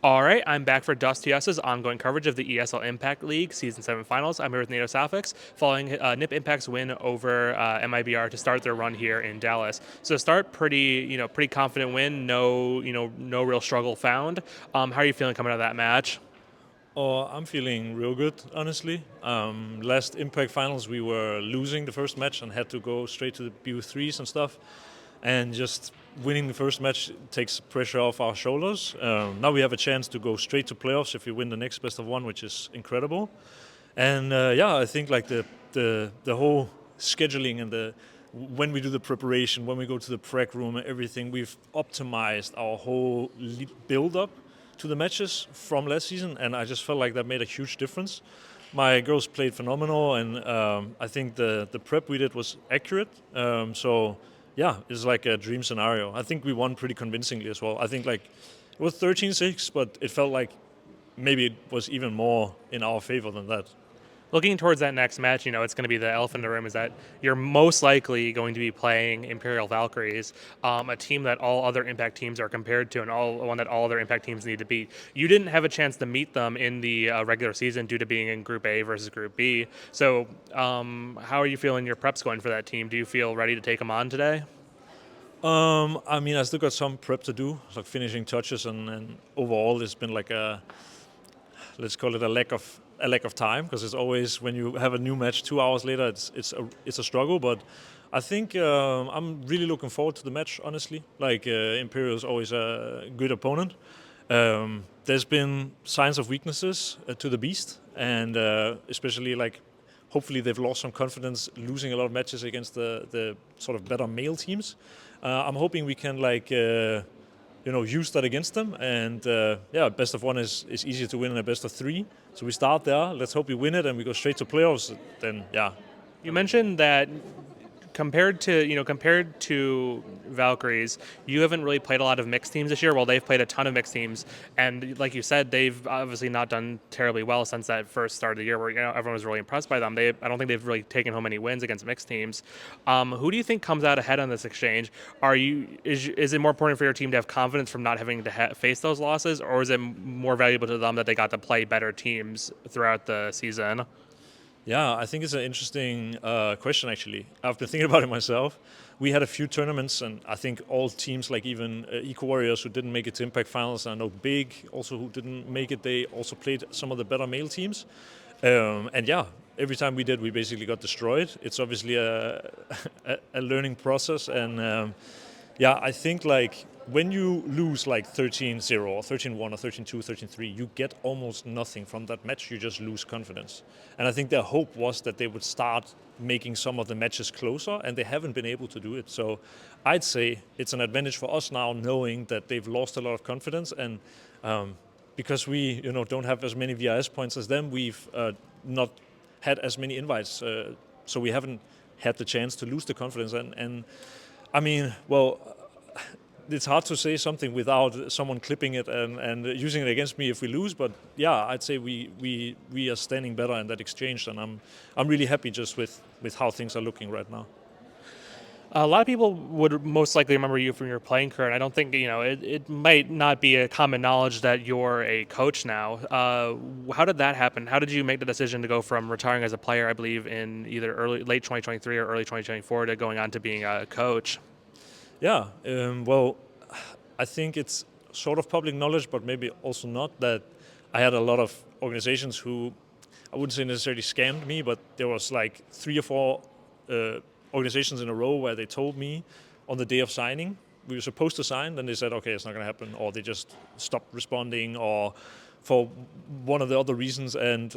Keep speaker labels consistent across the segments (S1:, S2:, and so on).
S1: All right, I'm back for Dust TS's ongoing coverage of the ESL Impact League Season 7 Finals. I'm here with NaToSaphiX, following NIP Impact's win over MIBR to start their run here in Dallas. So start pretty confident win. No real struggle found. How are you feeling coming out of that match?
S2: Oh, I'm feeling real good, honestly. Last Impact Finals, we were losing the first match and had to go straight to the BO3s and stuff. And just winning the first match takes pressure off our shoulders. Now we have a chance to go straight to playoffs if we win the next best of one, which is incredible. And yeah, I think like the whole scheduling and the when we do the preparation, when we go to the prep room and everything, we've optimized our whole build up to the matches from last season, and I just felt like that made a huge difference. My girls played phenomenal, and I think the prep we did was accurate. So yeah, it's like a dream scenario. I think we won pretty convincingly as well. I think like it was 13-6, but it felt like maybe it was even more in our favor than that.
S1: Looking towards that next match, it's going to be the elephant in the room is that you're most likely going to be playing Imperial Valkyries, a team that all other Impact teams are compared to and one that all other Impact teams need to beat. You didn't have a chance to meet them in the regular season due to being in Group A versus Group B. So, how are you feeling your preps going for that team? Do you feel ready to take them on today?
S2: I mean, I still got some prep to do, like finishing touches, and overall, it's been like let's call it a lack of time, because it's always when you have a new match 2 hours later, it's a struggle. But I think I'm really looking forward to the match. Honestly, like Imperial is always a good opponent. There's been signs of weaknesses to the beast, and especially like hopefully they've lost some confidence losing a lot of matches against the sort of better male teams. I'm hoping we can use that against them. And yeah, best of one is easier to win than a best of three. So we start there. Let's hope we win it and we go straight to playoffs. Then yeah.
S1: You mentioned that compared to Valkyries, you haven't really played a lot of mixed teams this year. Well, they've played a ton of mixed teams, and like you said, they've obviously not done terribly well since that first start of the year, where everyone was really impressed by them. I don't think they've really taken home any wins against mixed teams. Who do you think comes out ahead on this exchange? Is it more important for your team to have confidence from not having to face those losses, or is it more valuable to them that they got to play better teams throughout the season?
S2: Yeah, I think it's an interesting question, actually. I've been thinking about it myself. We had a few tournaments, and I think all teams, like even Eco Warriors, who didn't make it to Impact Finals, I know Big, also who didn't make it, they also played some of the better male teams. And yeah, every time we did, we basically got destroyed. It's obviously a learning process, and yeah, I think like when you lose like 13-0 or 13-1 or 13-2, 13-3, you get almost nothing from that match. You just lose confidence. And I think their hope was that they would start making some of the matches closer, and they haven't been able to do it. So I'd say it's an advantage for us now, knowing that they've lost a lot of confidence. And because we don't have as many VIS points as them, we've not had as many invites. So we haven't had the chance to lose the confidence. And I mean, well, it's hard to say something without someone clipping it and using it against me if we lose. But yeah, I'd say we are standing better in that exchange, and I'm really happy just with how things are looking right now.
S1: A lot of people would most likely remember you from your playing career, and I don't think it might not be a common knowledge that you're a coach now. How did that happen? How did you make the decision to go from retiring as a player, I believe, in either late 2023 or early 2024, to going on to being a coach?
S2: Yeah, well, I think it's sort of public knowledge, but maybe also not, that I had a lot of organizations who, I wouldn't say necessarily scammed me, but there was like 3 or 4 organizations in a row where they told me on the day of signing we were supposed to sign, then they said, okay, it's not going to happen, or they just stopped responding, or for one of the other reasons. And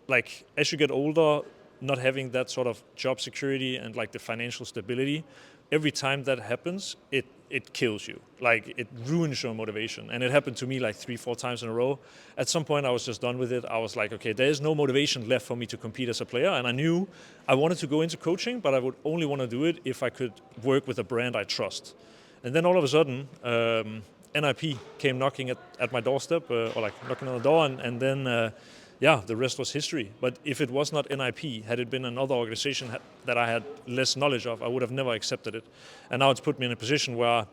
S2: like as you get older, not having that sort of job security and like the financial stability, every time that happens, it kills you. Like it ruins your motivation. And it happened to me like 3-4 times in a row. At some point I was just done with it. I was like, okay, there's no motivation left for me to compete as a player. And I knew I wanted to go into coaching, but I would only want to do it if I could work with a brand I trust. And then all of a sudden, NIP came knocking at my doorstep, or like knocking on the door, and then yeah, the rest was history. But if it was not NIP, had it been another organization that I had less knowledge of, I would have never accepted it. And now it's put me in a position where,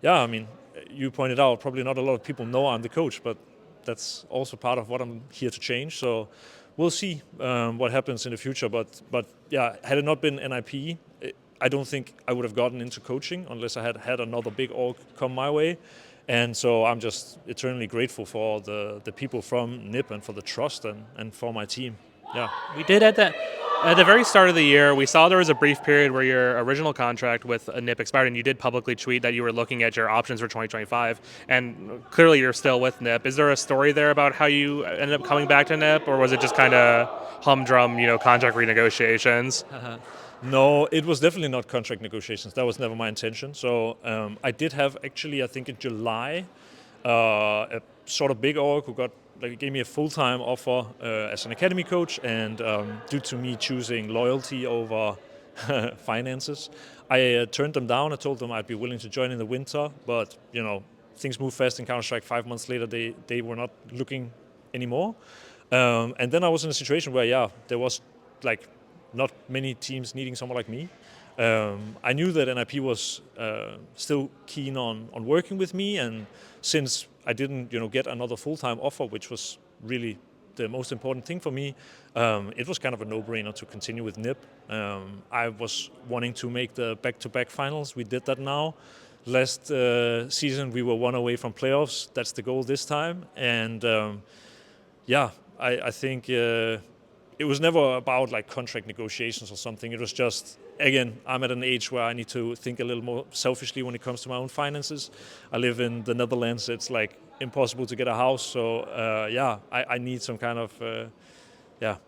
S2: yeah, I mean, you pointed out, probably not a lot of people know I'm the coach, but that's also part of what I'm here to change. So we'll see what happens in the future. But yeah, had it not been NIP, I don't think I would have gotten into coaching unless I had had another big org come my way. And so I'm just eternally grateful for the people from NIP and for the trust and for my team. Yeah.
S1: We did at the very start of the year. We saw there was a brief period where your original contract with NIP expired, and you did publicly tweet that you were looking at your options for 2025. And clearly, you're still with NIP. Is there a story there about how you ended up coming back to NIP, or was it just kind of humdrum, contract renegotiations?
S2: No, it was definitely not contract negotiations. That was never my intention. So I did have actually, I think in July, a sort of big org who gave me a full-time offer as an academy coach, and due to me choosing loyalty over finances, I turned them down. I told them I'd be willing to join in the winter, but things move fast in Counter-Strike. 5 months later, they were not looking anymore, and then I was in a situation where there was not many teams needing someone like me. I knew that NIP was still keen on working with me, and since I didn't get another full-time offer, which was really the most important thing for me, it was kind of a no-brainer to continue with NIP. I was wanting to make the back-to-back finals. We did that now. Last season we were one away from playoffs. That's the goal this time, and I think it was never about contract negotiations or something. It was just, again, I'm at an age where I need to think a little more selfishly when it comes to my own finances. I live in the Netherlands. It's impossible to get a house. So I need some kind of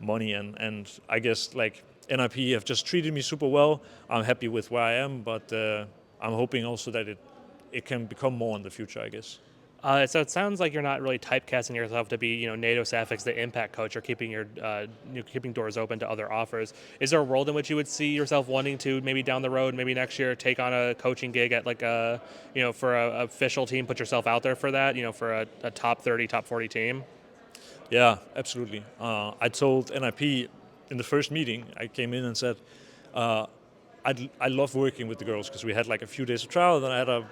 S2: money. And I guess NIP have just treated me super well. I'm happy with where I am, but I'm hoping also that it can become more in the future, I guess.
S1: So it sounds like you're not really typecasting yourself to be, NaToSaphiX, the Impact coach, or keeping keeping doors open to other offers. Is there a world in which you would see yourself wanting to maybe down the road, maybe next year, take on a coaching gig at for a official team, put yourself out there for that, for a top 30, top 40 team?
S2: Yeah, absolutely. I told NIP in the first meeting, I came in and said, I love working with the girls, because we had a few days of trial, then I had a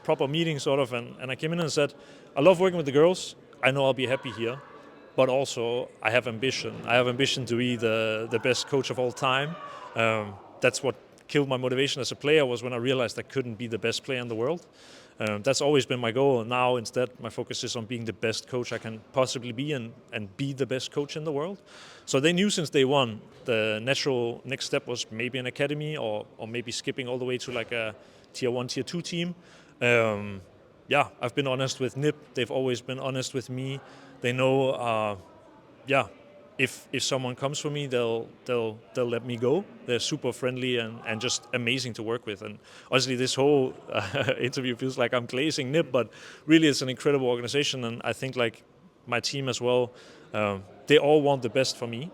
S2: proper meeting sort of, and I came in and said, I love working with the girls. I know I'll be happy here, but also I have ambition. I have ambition to be the best coach of all time. That's what killed my motivation as a player, was when I realized I couldn't be the best player in the world. That's always been my goal. Now, instead, my focus is on being the best coach I can possibly be, and be the best coach in the world. So they knew since day one the natural next step was maybe an academy, or maybe skipping all the way to a tier 1, tier 2 team. I've been honest with NIP. They've always been honest with me. They know, if someone comes for me, they'll let me go. They're super friendly and just amazing to work with. And honestly, this whole interview feels like I'm glazing NIP, but really it's an incredible organization. And I think my team as well, they all want the best for me,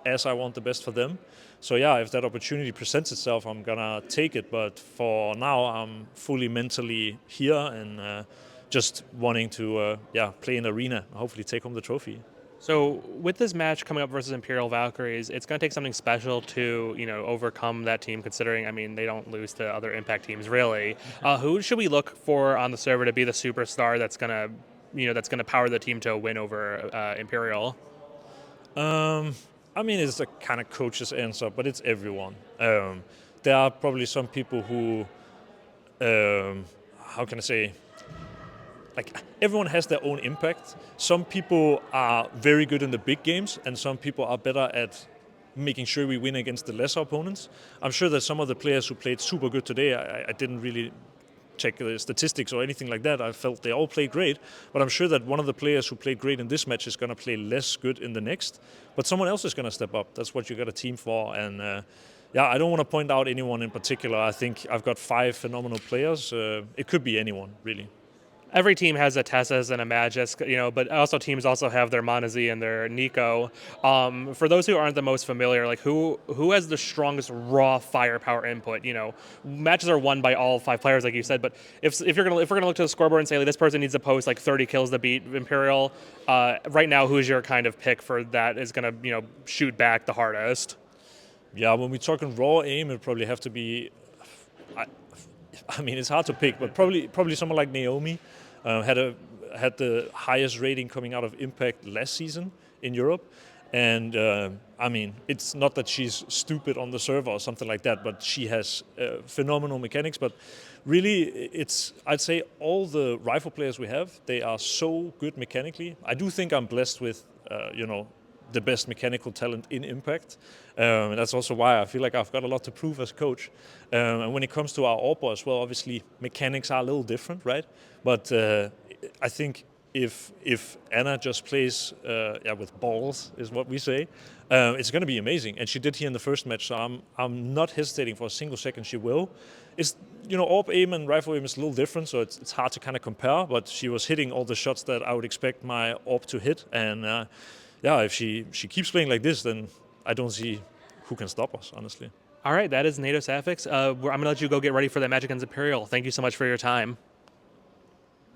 S2: as I want the best for them. So if that opportunity presents itself, I'm gonna take it. But for now, I'm fully mentally here and just wanting to play in the arena, hopefully take home the trophy.
S1: So with this match coming up versus Imperial Valkyries, it's going to take something special to overcome that team. Considering, they don't lose to other Impact teams really. Who should we look for on the server to be the superstar that's going to power the team to a win over Imperial?
S2: It's a kind of coach's answer, but it's everyone. There are probably some people who, how can I say, everyone has their own impact. Some people are very good in the big games, and some people are better at making sure we win against the lesser opponents. I'm sure that some of the players who played super good today, I didn't really check the statistics or anything like that. I felt they all played great, but I'm sure that one of the players who played great in this match is going to play less good in the next, but someone else is going to step up. That's what you got a team for. And I don't want to point out anyone in particular. I think I've got 5 phenomenal players. It could be anyone, really.
S1: Every team has a Tessas and a Mnmzzz, but also teams also have their Mnmzzz and their Nico. For those who aren't the most familiar, who has the strongest raw firepower input? Matches are won by all 5 players, like you said. But if we're gonna look to the scoreboard and say this person needs to post 30 kills to beat Imperial, right now, who's your kind of pick for that is gonna shoot back the hardest?
S2: Yeah, when we're talking raw aim, it'd probably have to be. It's hard to pick, but probably someone like Naomi. Had the highest rating coming out of Impact last season in Europe. And I mean, it's not that she's stupid on the server or something like that, but she has phenomenal mechanics. But really, I'd say all the rifle players we have, they are so good mechanically. I do think I'm blessed with, the best mechanical talent in Impact. And that's also why I feel like I've got a lot to prove as a coach. And when it comes to our AWPer as well, obviously mechanics are a little different, right? But I think if Anna just plays with balls, is what we say, it's going to be amazing. And she did here in the first match, so I'm not hesitating for a single second she will. It's, AWP aim and rifle aim is a little different, so it's hard to kind of compare, but she was hitting all the shots that I would expect my AWP to hit. And if she keeps playing like this, then I don't see who can stop us, honestly.
S1: All right, that is NaToSaphiX. I'm going to let you go get ready for that match against Imperial. Thank you so much for your time.